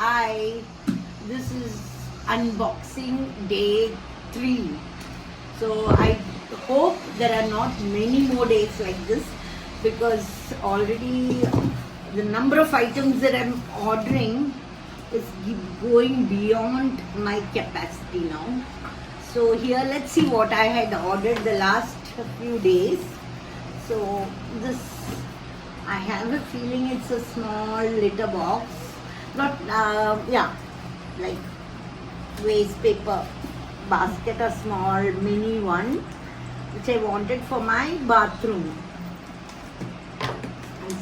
Hi, this is unboxing day 3. So I hope there are not many more days like this, because already the number of items that I'm ordering is going beyond my capacity now. So here, let's see what I had ordered the last few days. So this, I have a feeling it's a small litter box, not like waste paper basket, a small mini one, which I wanted for my bathroom.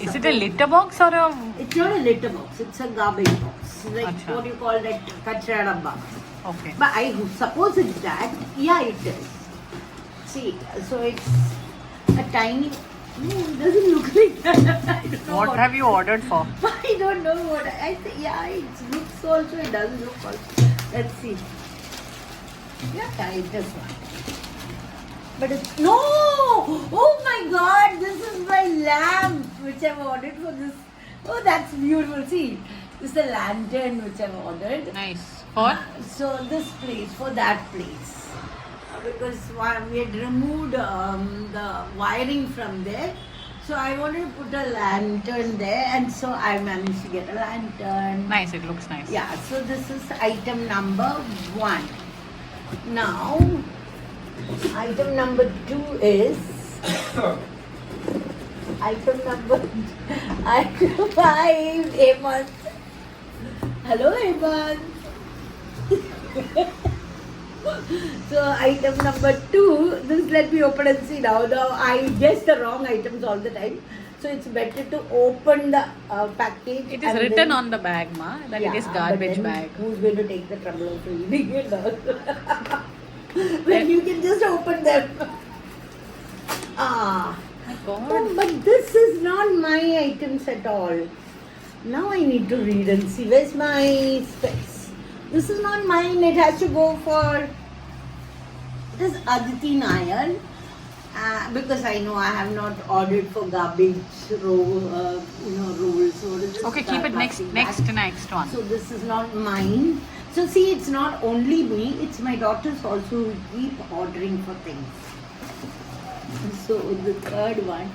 Is it a litter box or a... It's not a litter box, it's a garbage box, like Acha. what you call that, kachra dabba. Okay. But I suppose it's that. Yeah, it is. See, so it's a tiny. No, it doesn't look like that. I don't know What have you ordered for? I don't know what I think. Yeah, it looks also. It doesn't look also. Let's see. Yeah, it does one. But it's no. Oh my God! This is my lamp, which I've ordered for this. Oh, that's beautiful. See, this is the lantern which I've ordered. Nice. For? So this place, for that place, because we had removed the wiring from there, so I wanted to put a lantern there, and so I managed to get a lantern. Nice, it looks nice. Yeah, so this is item number 1. Now, item number 2 is item number 5, Hemant. Hello, Hemant. So item number 2, this, let me open and see now. Now I guess the wrong items all the time, so it's better to open the package. It is and written then, on the bag, ma, that it is but garbage then bag. Who's going to take the trouble of reading it all? When you can just open them. My Oh, God. but this is not my items at all. Now I need to read and see. Where's my specs? This is not mine. It has to go for. It is Aditi Nair. Because I know I have not ordered for garbage rolls. So this Okay, is keep it next plastic bag. one. So this is not mine. So see, it's not only me. It's my daughters also who keep ordering for things. So the third one.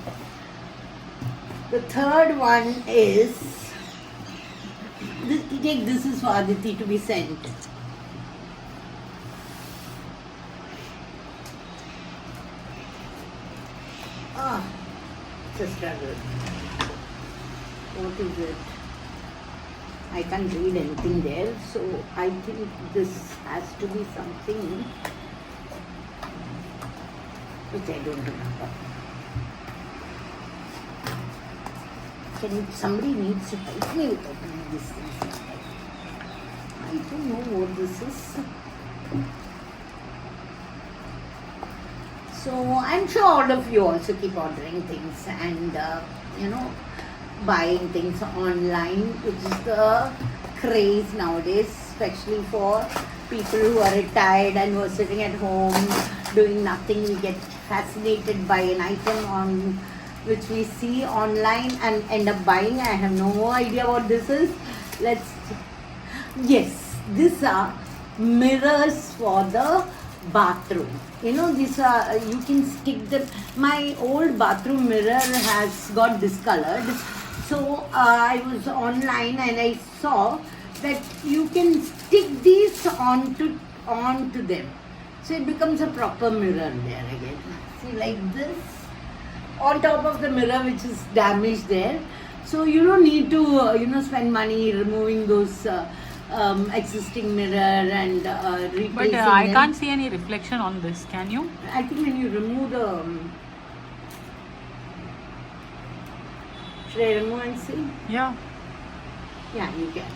The third one is. This is for Aditi to be sent. It's a struggle. What is it? I can't read anything there, so I think this has to be something which I don't remember. Somebody needs to help me with opening these things. I don't know what this is. So I'm sure all of you also keep ordering things and buying things online, which is the craze nowadays, especially for people who are retired and who are sitting at home doing nothing. We get fascinated by an item on which we see online and end up buying. I have no idea what this is. Yes, these are mirrors for the bathroom. These are, you can stick them. My old bathroom mirror has got discolored. So I was online and I saw that you can stick these onto them. So it becomes a proper mirror there again. See, like this. On top of the mirror which is damaged there, so you don't need to spend money removing those existing mirror and replacing But I them. can't see any reflection on this. Can you? I think when you remove the should I remove and see? Yeah. Yeah, you can.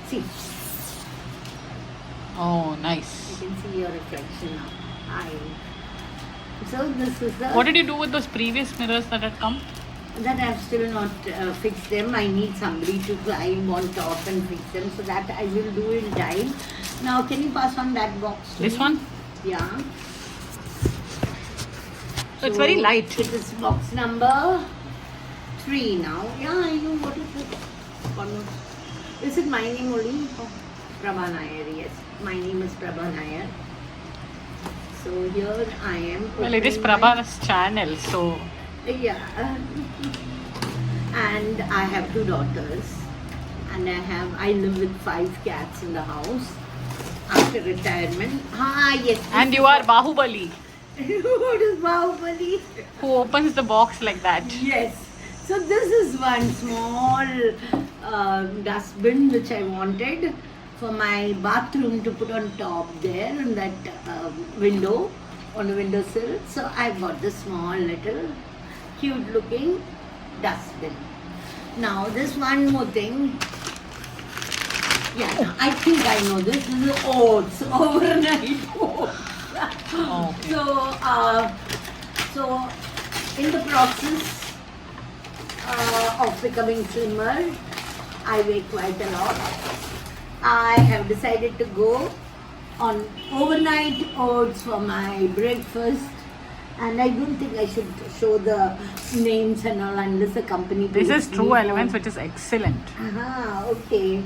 See, Oh, nice. you can see your reflection now. So this is the. What did you do with those previous mirrors that had come? That I have still not fixed them. I need somebody to climb on top and fix them, so that I will do in time. Now, can you pass on that box to This me? one? Yeah. So it's very light. It is box number 3 now. Yeah, I know what it is my name only. Prabha Nair, yes. My name is Prabha Nair. So here I am. Well, it is opening my- Prabha's channel, so Yeah. And I have 2 daughters. And I live with 5 cats in the house after retirement. Yes. and you are Bahubali, What is Bahubali? who opens the box like that. Yes. So this is one small dustbin which I wanted for my bathroom to put on top there in that window, on the windowsill. So I bought this small little cute looking dustbin. Now this one more thing. Yeah, now I think I know this. This is oats, overnight oats. Oh, okay. So in the process of becoming slimmer, I weigh quite a lot. I have decided to go on overnight oats for my breakfast, and I don't think I should show the names and all unless the company. This pays is me True for- Elements, which is excellent. Okay.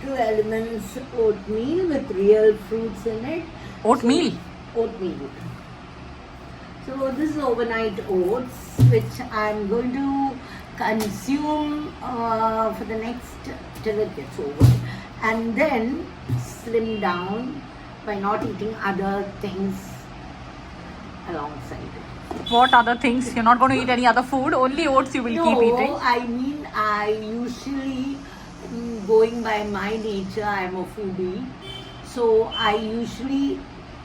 True Elements oatmeal with real fruits in it. Oatmeal. Oatmeal. So this is overnight oats, which I'm going to consume for the next till it gets over, and then slim down by not eating other things alongside it. What other things? You're not going to eat any other food. Only oats you will keep eating. I mean, I usually, going by my nature, I'm a foodie. So I usually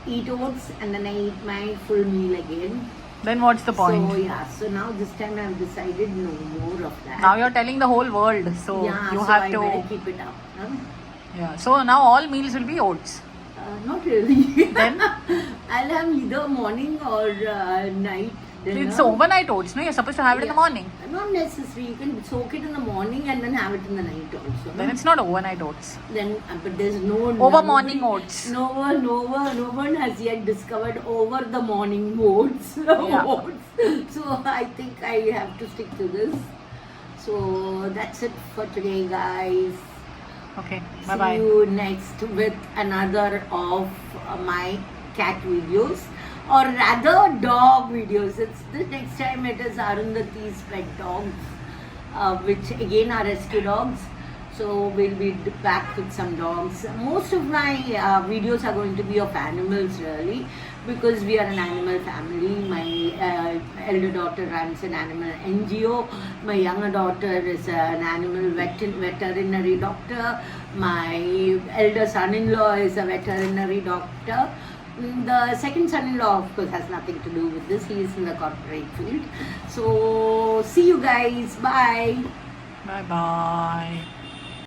eat oats and then I eat my full meal again. Then what's the point? So yeah, so now this time I've decided no more of that. Now you're telling the whole world, so yeah, you so have I to. better keep it up. Huh? Yeah. So now all meals will be oats. Not really. Then? I'll have either morning or night dinner. It's overnight oats, no? You're supposed to have it in the Yeah. morning. Not necessary. You can soak it in the morning and then have it in the night also. Then no? it's not overnight oats. Then, but there's no Over morning oats. No one has yet discovered over the morning oats. Yeah. Oats. So I think I have to stick to this. So that's it for today, guys. Okay. Bye See bye. you next with another of my cat videos, or rather dog videos. It's the next time it is Arundhati's pet dogs, which again are rescue dogs. So we'll be back with some dogs. Most of my videos are going to be of animals really, because we are an animal family. My elder daughter runs an animal NGO. My younger daughter is an animal veterinary doctor. My elder son-in-law is a veterinary doctor. The second son-in-law, of course, has nothing to do with this. He is in the corporate field. So see you guys. Bye. Bye bye.